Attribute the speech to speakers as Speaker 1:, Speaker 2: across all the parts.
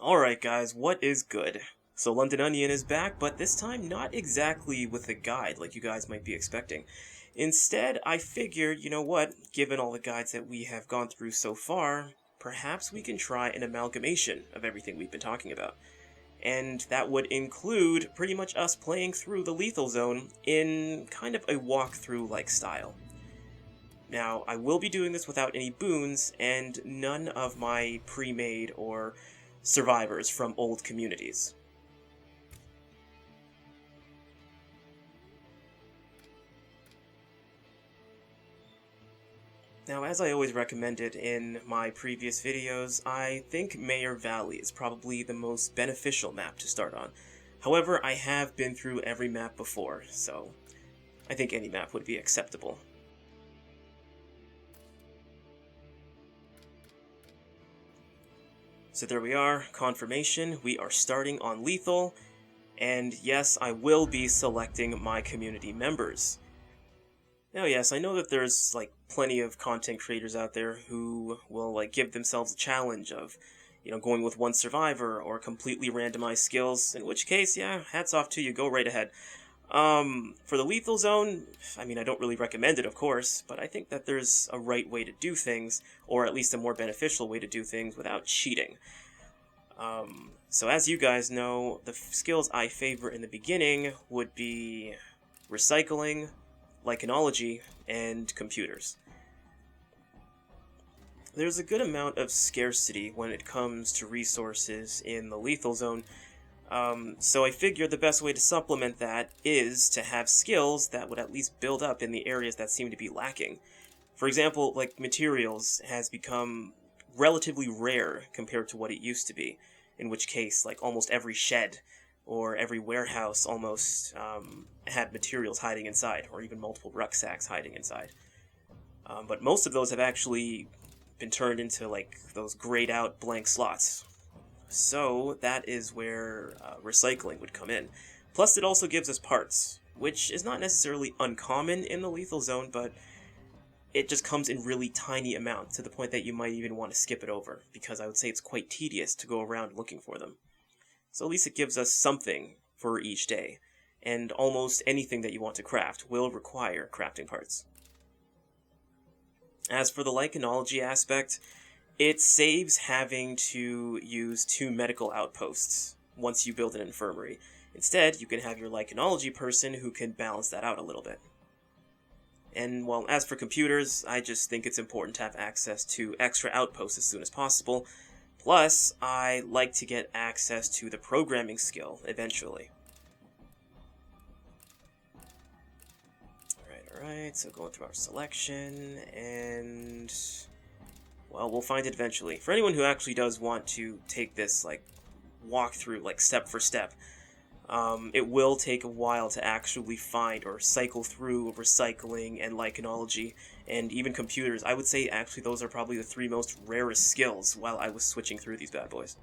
Speaker 1: Alright guys, what is good? So Londononion is back, but this time not exactly with a guide like you guys might be expecting. Instead, I figured, you know what, given all the guides that we have gone through so far, perhaps we can try an amalgamation of everything we've been talking about. And that would include pretty much us playing through the lethal zone in kind of a walkthrough-like style. Now, I will be doing this without any boons, and none of my pre-made or survivors from old communities. Now, as I always recommended in my previous videos, I think Mayor Valley is probably the most beneficial map to start on. However, I have been through every map before, so I think any map would be acceptable. So there we are, confirmation, we are starting on Lethal, and yes, I will be selecting my community members. Now yes, I know that there's like plenty of content creators out there who will like give themselves a challenge of, going with one survivor or completely randomized skills, in which case, yeah, hats off to you, go right ahead. For the lethal zone, I mean, I don't really recommend it, of course, but I think that there's a right way to do things, or at least a more beneficial way to do things without cheating. So as you guys know, the skills I favor in the beginning would be recycling, lichenology, and computers. There's a good amount of scarcity when it comes to resources in the lethal zone, so I figured the best way to supplement that is to have skills that would at least build up in the areas that seem to be lacking. For example, like materials has become relatively rare compared to what it used to be, in which case, like almost every shed or every warehouse almost had materials hiding inside, or even multiple rucksacks hiding inside. But most of those have actually been turned into like those grayed out blank slots. So that is where recycling would come in. Plus, it also gives us parts, which is not necessarily uncommon in the lethal zone, but it just comes in really tiny amounts to the point that you might even want to skip it over, because I would say it's quite tedious to go around looking for them. So at least it gives us something for each day, and almost anything that you want to craft will require crafting parts. As for the lichenology aspect, it saves having to use 2 medical outposts once you build an infirmary. Instead, you can have your lichenology person who can balance that out a little bit. And, well, as for computers, I just think it's important to have access to extra outposts as soon as possible. Plus, I like to get access to the programming skill eventually. Alright, so going through our selection, and well, we'll find it eventually. For anyone who actually does want to take this, like, walkthrough, like, step for step, it will take a while to actually find or cycle through recycling and lichenology, and even computers. I would say, actually, those are probably the 3 most rarest skills while I was switching through these bad boys.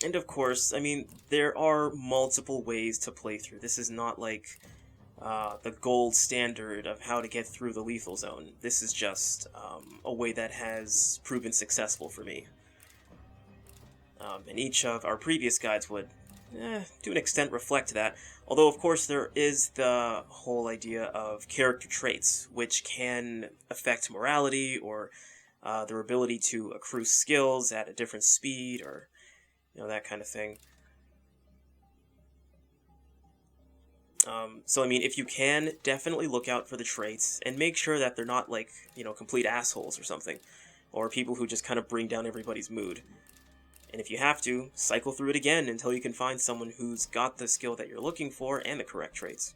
Speaker 1: And of course, I mean, there are multiple ways to play through. This is not like the gold standard of how to get through the lethal zone. This is just a way that has proven successful for me. And each of our previous guides would, to an extent, reflect that. Although, of course, there is the whole idea of character traits, which can affect morality or their ability to accrue skills at a different speed, or that kind of thing. So, I mean, if you can, definitely look out for the traits, and make sure that they're not, like, complete assholes or something, or people who just kind of bring down everybody's mood. And if you have to, cycle through it again until you can find someone who's got the skill that you're looking for and the correct traits.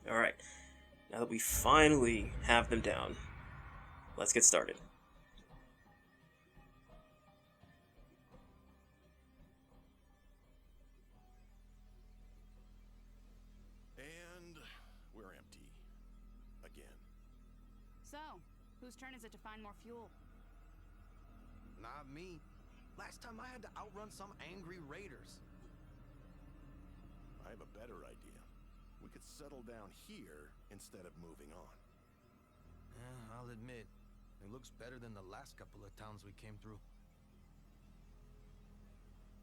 Speaker 1: Alright, now that we finally have them down, let's get started.
Speaker 2: So, whose turn is it to find more fuel?
Speaker 3: Not me. Last time I had to outrun some angry raiders.
Speaker 4: I have a better idea. We could settle down here instead of moving on.
Speaker 3: I'll admit, It looks better than the last couple of towns we came through.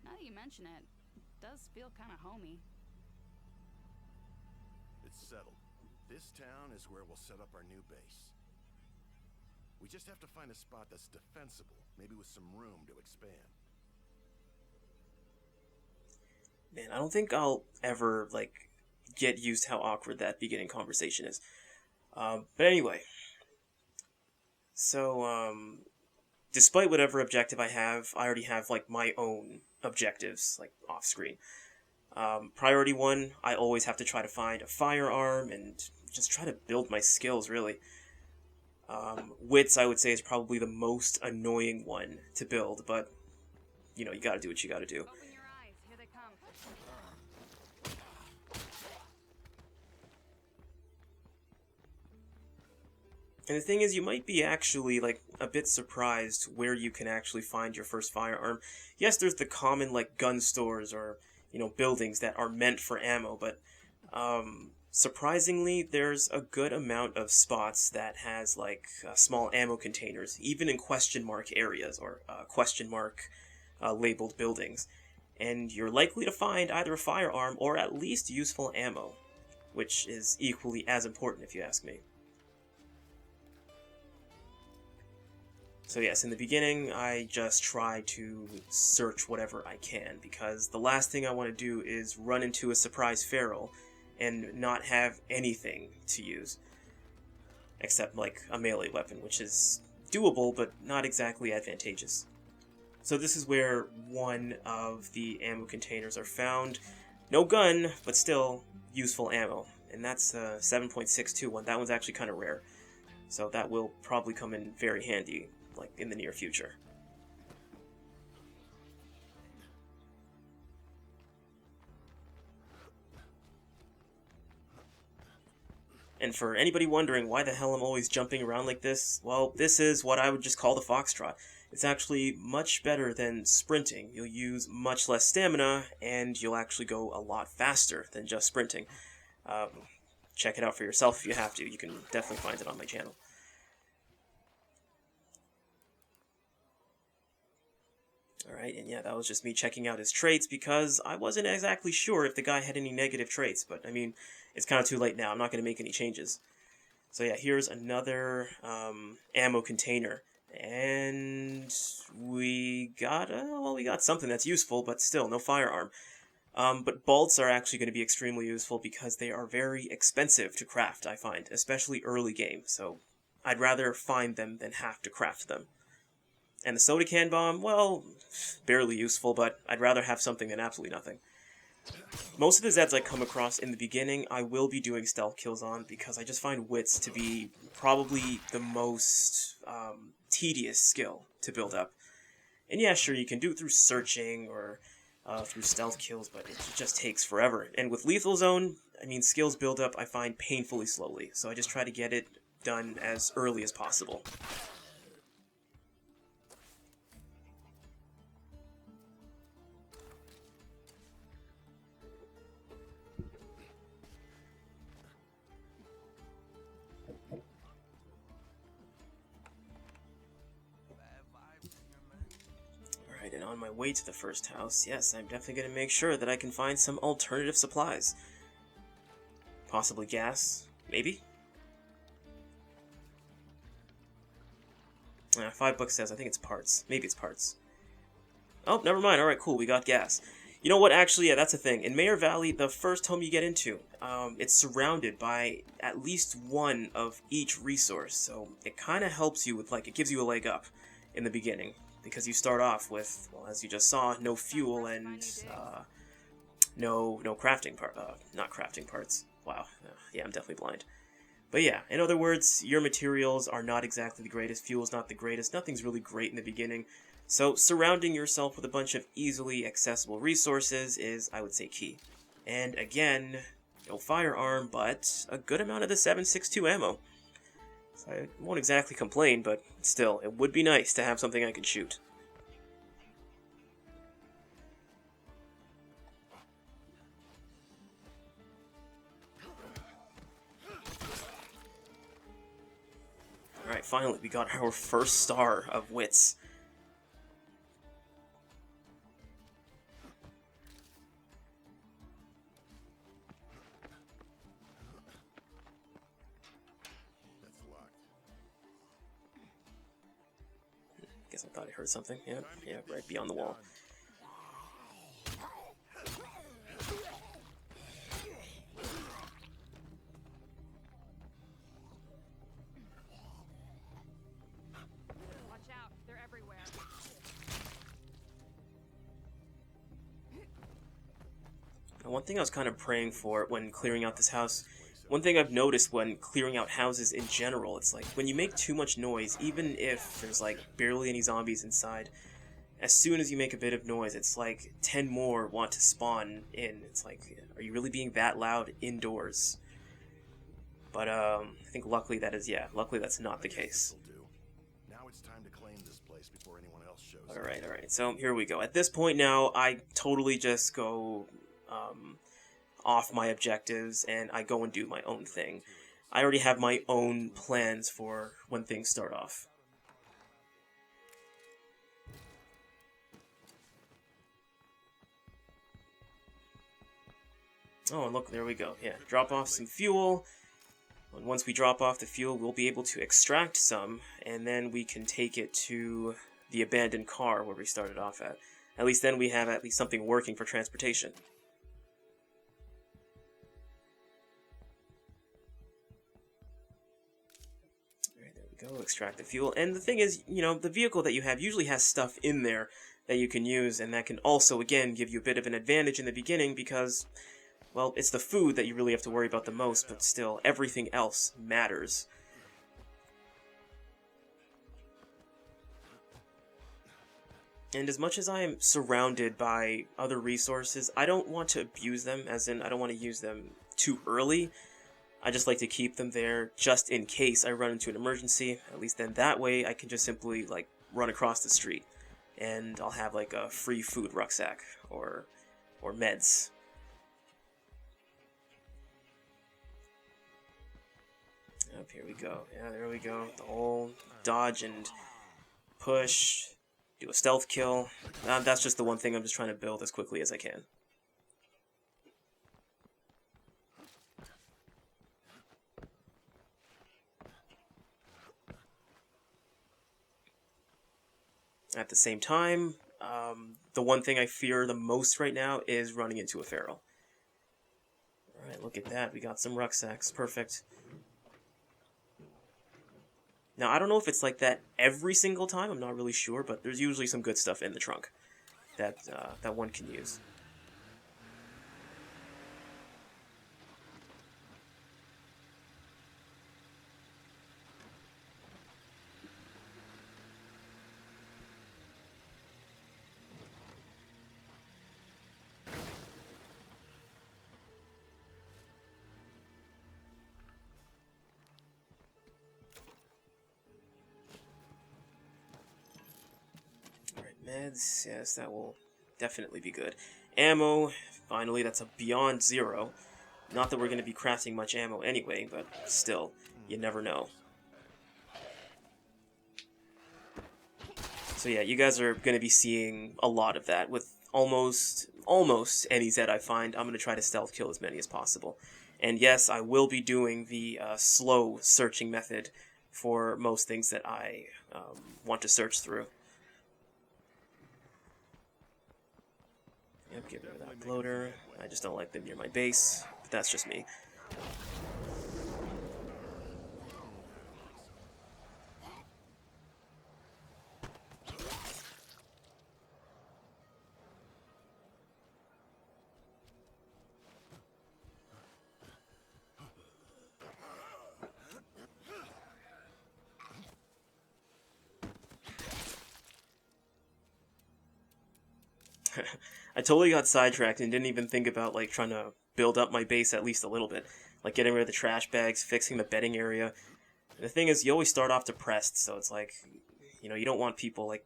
Speaker 2: Now that you mention it, it does feel kind of homey.
Speaker 4: It's settled. This town is where we'll set up our new base. We just have to find a spot that's defensible, maybe with some room to expand.
Speaker 1: Man, I don't think I'll ever, like, get used to how awkward that beginning conversation is. But anyway. So, despite whatever objective I have, I already have, like, my own objectives, like, off-screen. Priority 1, I always have to try to find a firearm and just try to build my skills, really. Wits, I would say, is probably the most annoying one to build, but, you know, you gotta do what you gotta do.
Speaker 2: Open your eyes. Here they come.
Speaker 1: And the thing is, you might be actually, like, a bit surprised where you can actually find your first firearm. Yes, there's the common, like, gun stores or, you know, buildings that are meant for ammo, but, surprisingly, there's a good amount of spots that has, like, small ammo containers, even in question mark areas, or, question mark, labeled buildings. And you're likely to find either a firearm or at least useful ammo, which is equally as important if you ask me. So yes, in the beginning, I just try to search whatever I can, because the last thing I want to do is run into a surprise feral and not have anything to use. Except, like, a melee weapon, which is doable, but not exactly advantageous. So this is where one of the ammo containers are found. No gun, but still useful ammo. And that's a 7.62 one. That one's actually kind of rare. So that will probably come in very handy, like, in the near future. And for anybody wondering why the hell I'm always jumping around like this, well, this is what I would just call the foxtrot. It's actually much better than sprinting. You'll use much less stamina, and you'll actually go a lot faster than just sprinting. Check it out for yourself if you have to. You can definitely find it on my channel. Alright, and yeah, that was just me checking out his traits, because I wasn't exactly sure if the guy had any negative traits, but, I mean, it's kind of too late now. I'm not going to make any changes. So yeah, here's another ammo container. And we got, well, we got something that's useful, but still, no firearm. But bolts are actually going to be extremely useful because they are very expensive to craft, I find, especially early game, so I'd rather find them than have to craft them. And the soda can bomb, well, barely useful, but I'd rather have something than absolutely nothing. Most of the Zeds I come across in the beginning, I will be doing stealth kills on, because I just find wits to be probably the most tedious skill to build up. And yeah, sure, you can do it through searching or through stealth kills, but it just takes forever. And with Lethal Zone, I mean, skills build up, I find, painfully slowly, so I just try to get it done as early as possible. Alright, and on my way to the first house, yes, I'm definitely going to make sure that I can find some alternative supplies. Possibly gas, maybe? $5 says, I think it's parts. Maybe it's parts. Oh, never mind. Alright, cool, we got gas. You know what, actually, yeah, that's a thing. In Mayor Valley, the first home you get into, it's surrounded by at least one of each resource, so it kind of helps you with, like, it gives you a leg up in the beginning, because you start off with, well, as you just saw, no fuel and, no crafting not crafting parts. Wow, yeah, I'm definitely blind. But yeah, in other words, your materials are not exactly the greatest, fuel's not the greatest, nothing's really great in the beginning. So surrounding yourself with a bunch of easily accessible resources is, I would say, key. And again, no firearm, but a good amount of the 7.62 ammo. So I won't exactly complain, but still, it would be nice to have something I could shoot. Alright, Alright, finally, we got our first star of wits.
Speaker 4: That's locked.
Speaker 1: Guess I thought I heard something. Yeah, right beyond the wall.
Speaker 2: Watch out, they're everywhere.
Speaker 1: Now, one thing I was kind of praying for when clearing out this house, one thing I've noticed when clearing out houses in general, it's like when you make too much noise, even if there's like barely any zombies inside, as soon as you make a bit of noise, it's like 10 more want to spawn in. It's like, are you really being that loud indoors? But I think luckily luckily that's not the case.
Speaker 4: Now it's time to claim this place before anyone else shows up.
Speaker 1: Alright, so here we go. At this point now, I totally just go off my objectives and I go and do my own thing. I already have my own plans for when things start off. Oh, and look, there we go. Yeah, drop off some fuel. And once we drop off the fuel, we'll be able to extract some, and then we can take it to the abandoned car where we started off at. At least then we have at least something working for transportation. Alright, there we go, extract the fuel. And the thing is, you know, the vehicle that you have usually has stuff in there that you can use, and that can also, again, give you a bit of an advantage in the beginning because, well, it's the food that you really have to worry about the most, but still, everything else matters. And as much as I am surrounded by other resources, I don't want to abuse them, as in, I don't want to use them too early. I just like to keep them there just in case I run into an emergency. At least then that way I can just simply, like, run across the street. And I'll have, like, a free food rucksack, or meds. Up here we go. Yeah, there we go. The whole dodge and push. Do a stealth kill. That's just the one thing I'm just trying to build as quickly as I can. At the same time, the one thing I fear the most right now is running into a feral. Alright, look at that. We got some rucksacks. Perfect. Now, I don't know if it's like that every single time, I'm not really sure, but there's usually some good stuff in the trunk that that one can use. Meds, yes, that will definitely be good. Ammo, finally, that's a beyond zero. Not that we're going to be crafting much ammo anyway, but still, you never know. So yeah, you guys are going to be seeing a lot of that. With almost any Zed I find, I'm going to try to stealth kill as many as possible. And yes, I will be doing the slow searching method for most things that I want to search through. Yep, get rid of that bloater. I just don't like them near my base, but that's just me. I totally got sidetracked and didn't even think about, like, trying to build up my base at least a little bit. Like, getting rid of the trash bags, fixing the bedding area. And the thing is, you always start off depressed, so it's like, you know, you don't want people, like,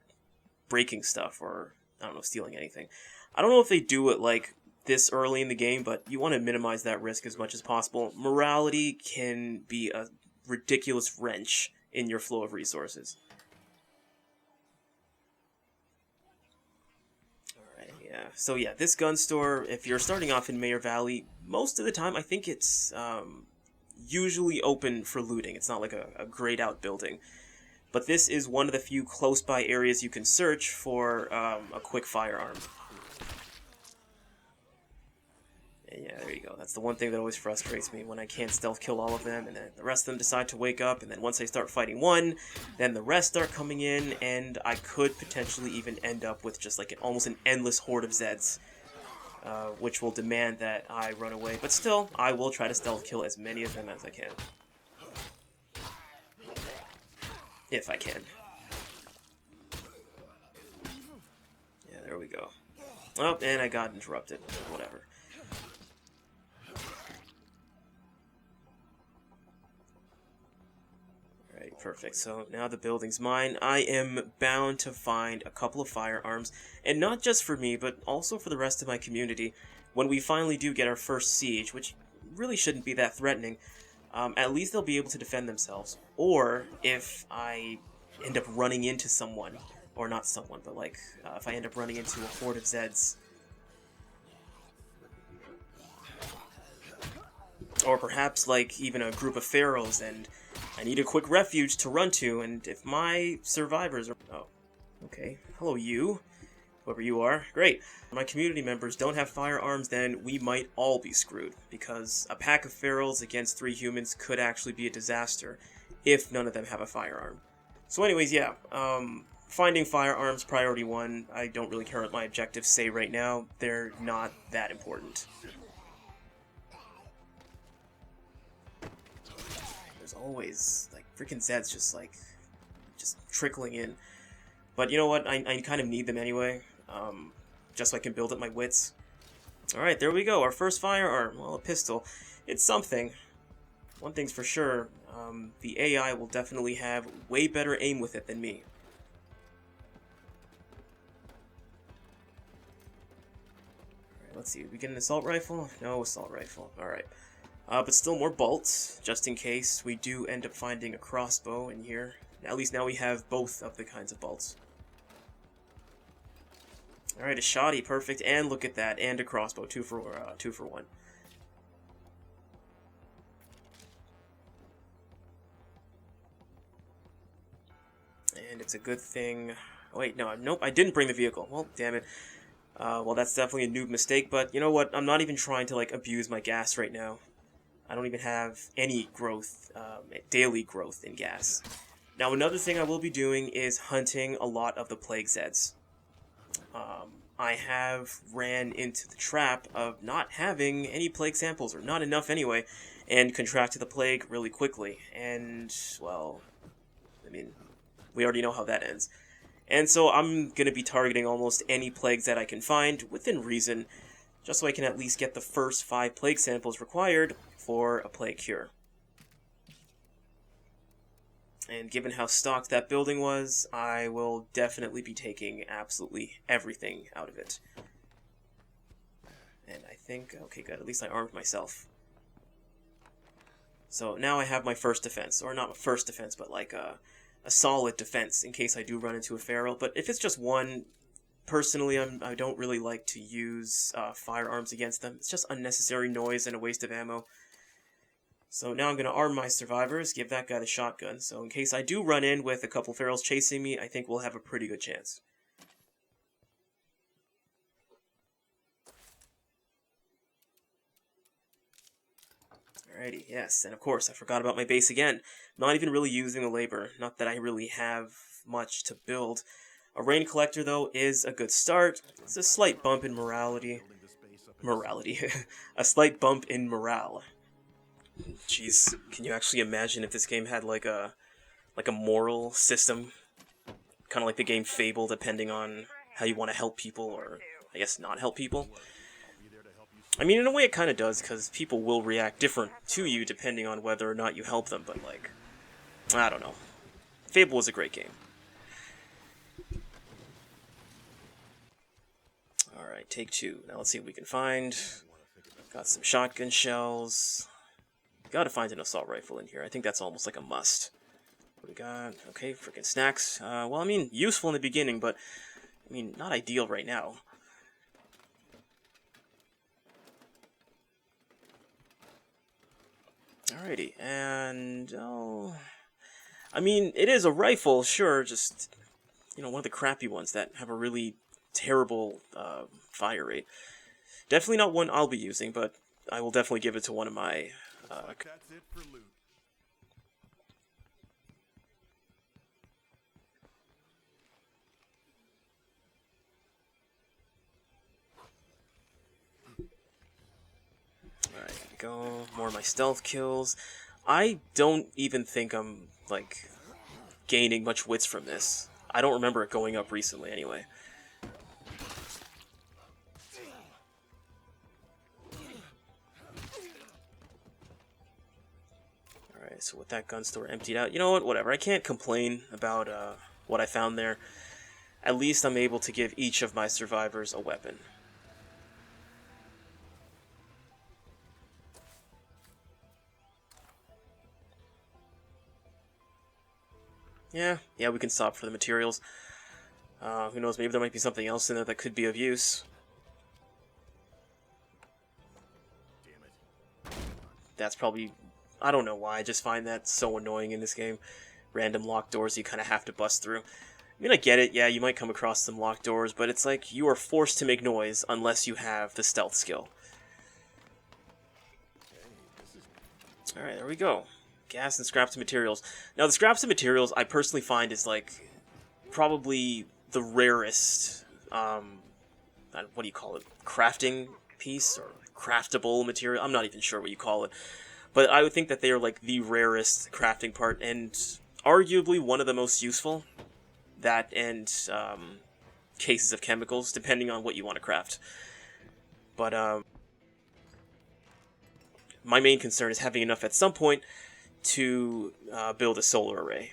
Speaker 1: breaking stuff or, I don't know, stealing anything. I don't know if they do it, like, this early in the game, but you want to minimize that risk as much as possible. Morality can be a ridiculous wrench in your flow of resources. Alright, yeah. So yeah, this gun store, if you're starting off in Mayor Valley, most of the time I think it's usually open for looting. It's not like a grayed out building. But this is one of the few close by areas you can search for a quick firearm. And yeah, there you go. That's the one thing that always frustrates me, when I can't stealth kill all of them, and then the rest of them decide to wake up, and then once I start fighting one, then the rest start coming in, and I could potentially even end up with just like almost an endless horde of Zeds, which will demand that I run away. But still, I will try to stealth kill as many of them as I can. If I can. Yeah, there we go. Oh, and I got interrupted. Whatever. Alright, perfect. So now the building's mine. I am bound to find a couple of firearms, and not just for me, but also for the rest of my community. When we finally do get our first siege, which really shouldn't be that threatening, at least they'll be able to defend themselves. Or if I end up running into someone, or not someone, but like if I end up running into a horde of Zeds, or perhaps like even a group of pharaohs, and I need a quick refuge to run to, and if my survivors are... Oh, okay. Hello, you. Whoever you are. Great. My community members don't have firearms, then we might all be screwed, because a pack of ferals against 3 humans could actually be a disaster if none of them have a firearm. So anyways, yeah, finding firearms, priority 1. I don't really care what my objectives say right now. They're not that important. There's always, like, freaking Zeds just trickling in. But you know what? I kind of need them anyway. Just so I can build up my wits. Alright, there we go. Our first firearm. Well, a pistol. It's something. One thing's for sure. The AI will definitely have way better aim with it than me. Alright, let's see. We get an assault rifle? No assault rifle. Alright. But still more bolts, just in case we do end up finding a crossbow in here. At least now we have both of the kinds of bolts. Alright, a shoddy, perfect, and look at that, and a crossbow, 2 for 1. And it's a good thing... Wait, no, nope, I didn't bring the vehicle. Well, damn it. Well, that's definitely a noob mistake, but you know what? I'm not even trying to, like, abuse my gas right now. I don't even have any growth, daily growth in gas. Now, another thing I will be doing is hunting a lot of the plague Zeds. I have ran into the trap of not having any plague samples, or not enough anyway, and contracted the plague really quickly. And, well, I mean, we already know how that ends. And so I'm going to be targeting almost any plagues that I can find, within reason, just so I can at least get the first 5 plague samples required for a plague cure. And given how stocked that building was, I will definitely be taking absolutely everything out of it. And I think, okay good, at least I armed myself. So now I have my first defense, or not my first defense, but like a solid defense in case I do run into a feral. But if it's just one, personally I don't really like to use firearms against them. It's just unnecessary noise and a waste of ammo. So now I'm going to arm my survivors, give that guy the shotgun, so in case I do run in with a couple ferals chasing me, I think we'll have a pretty good chance. Alrighty, yes, and of course, I forgot about my base again. Not even really using the labor, not that I really have much to build. A rain collector, though, is a good start. It's a slight bump in morality. A slight bump in morale. Jeez, can you actually imagine if this game had like a moral system? Kind of like the game Fable, depending on how you want to help people, or I guess not help people. I mean, in a way it kind of does, because people will react different to you depending on whether or not you help them, but like, I don't know. Fable was a great game. Alright, take 2. Now let's see what we can find. Got some shotgun shells. Gotta find an assault rifle in here. I think that's almost like a must. What do we got? Okay, freaking snacks. Well, I mean, useful in the beginning, but, I mean, not ideal right now. Alrighty, and, oh... I mean, it is a rifle, sure, just, you know, one of the crappy ones that have a really terrible fire rate. Definitely not one I'll be using, but I will definitely give it to one of my...
Speaker 4: But that's it for loot.
Speaker 1: Alright, here we go. More of my stealth kills. I don't even think I'm, like, gaining much wits from this. I don't remember it going up recently, anyway. Alright, so with that gun store emptied out, you know what, whatever. I can't complain about what I found there. At least I'm able to give each of my survivors a weapon. Yeah, we can stop for the materials. Who knows, maybe there might be something else in there that could be of use.
Speaker 4: Damn it.
Speaker 1: That's probably... I don't know why, I just find that so annoying in this game. Random locked doors you kind of have to bust through. I mean, I get it, yeah, you might come across some locked doors, but it's like you are forced to make noise unless you have the stealth skill. Alright, there we go. Gas and scraps and materials. Now, the scraps and materials I personally find is, like, probably the rarest, what do you call it? Crafting piece? Or craftable material? I'm not even sure what you call it. But I would think that they are, like, the rarest crafting part, and arguably one of the most useful. That and, cases of chemicals, depending on what you want to craft. But, my main concern is having enough at some point to build a solar array.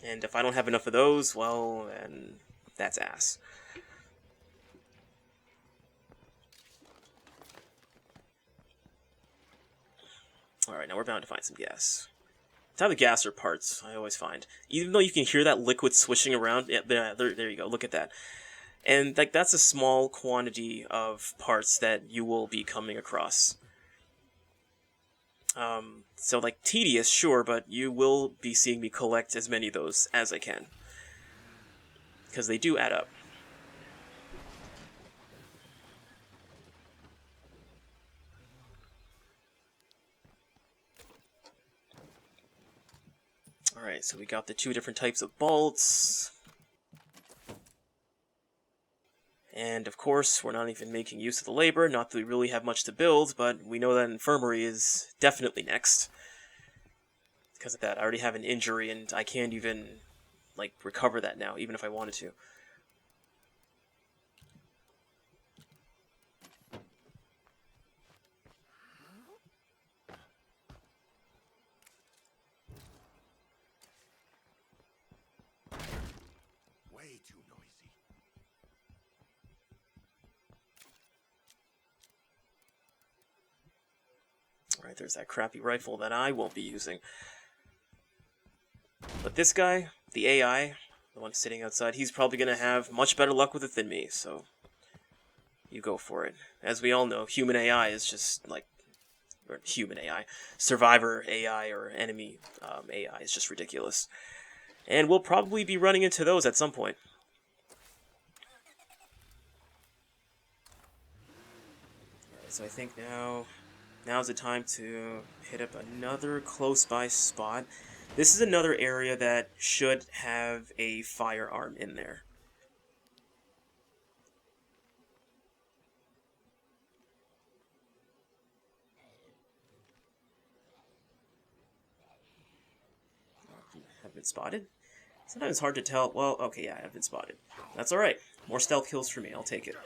Speaker 1: And if I don't have enough of those, well, then that's ass. Alright, now we're bound to find some gas. It's how the gas are parts, I always find. Even though you can hear that liquid swishing around, yeah, there you go, look at that. And like that's a small quantity of parts that you will be coming across. So like tedious, sure, but you will be seeing me collect as many of those as I can. Because they do add up. Alright, so we got the two different types of bolts. And of course, we're not even making use of the labor, not that we really have much to build, but we know that infirmary is definitely next. Because of that, I already have an injury and I can't even, like, recover that now, even if I wanted to.
Speaker 4: Way too noisy.
Speaker 1: Alright, there's that crappy rifle that I won't be using. But this guy, the AI, the one sitting outside, he's probably going to have much better luck with it than me, so you go for it. As we all know, human AI is just, like, or human AI, survivor AI or enemy AI is just ridiculous. And we'll probably be running into those at some point. Alright, so I think now's the time to hit up another close-by spot. This is another area that should have a firearm in there. Have been spotted? Sometimes it's hard to tell. Well, okay, yeah, I have been spotted. That's alright. More stealth kills for me, I'll take it.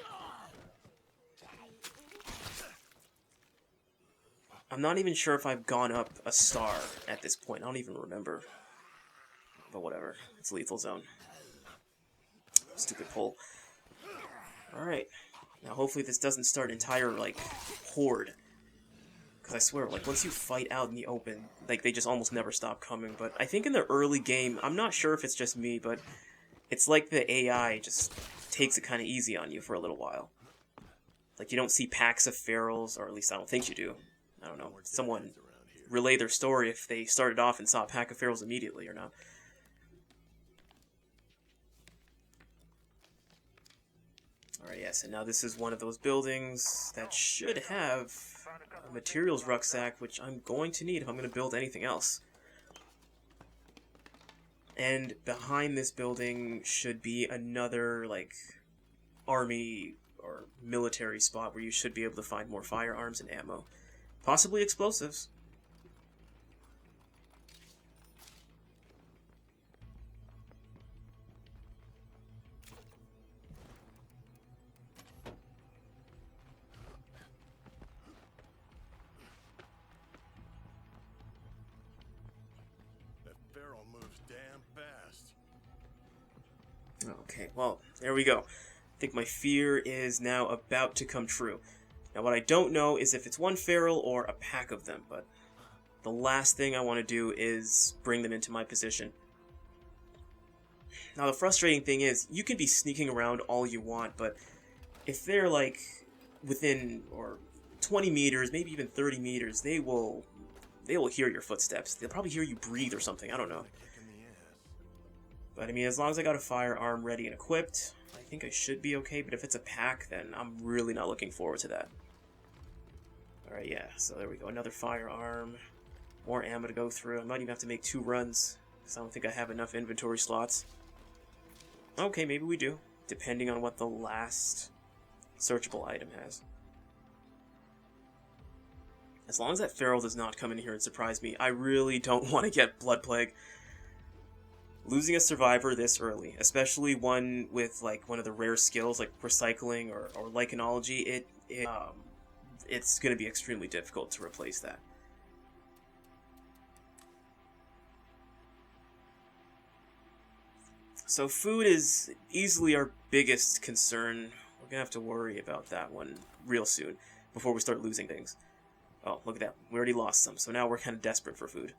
Speaker 1: I'm not even sure if I've gone up a star at this point. I don't even remember. But whatever. It's lethal zone. Stupid pull. Alright. Now hopefully this doesn't start an entire, like, horde Because I swear, like, once you fight out in the open, like, they just almost never stop coming. But I think in the early game, I'm not sure if it's just me, but it's like the AI just takes it kind of easy on you for a little while. Like, you don't see packs of ferals, or at least I don't think you do. I don't know. Someone relay their story if they started off and saw a pack of ferals immediately or not. Alright, yes, and now this is one of those buildings that should have a materials rucksack, which I'm going to need if I'm going to build anything else. And behind this building should be another, like, army or military spot where you should be able to find more firearms and ammo. Possibly explosives.
Speaker 4: That feral moves damn fast.
Speaker 1: Okay, well, there we go. I think my fear is now about to come true. Now, what I don't know is if it's one feral or a pack of them, but the last thing I want to do is bring them into my position. Now, the frustrating thing is, you can be sneaking around all you want, but if they're, like, within, or 20 meters, maybe even 30 meters, they will hear your footsteps. They'll probably hear you breathe or something, I don't know. But, I mean, as long as I got a firearm ready and equipped, I think I should be okay, but if it's a pack, then I'm really not looking forward to that. Alright, yeah, so there we go, another firearm. More ammo to go through. I might even have to make 2 runs, because I don't think I have enough inventory slots. Okay, maybe we do, depending on what the last searchable item has. As long as that feral does not come in here and surprise me, I really don't want to get Blood Plague. Losing a survivor this early, especially one with, like, one of the rare skills, like recycling or lichenology, it's going to be extremely difficult to replace that. So food is easily our biggest concern. We're going to have to worry about that one real soon, before we start losing things. Oh, look at that. We already lost some, so now we're kind of desperate for food.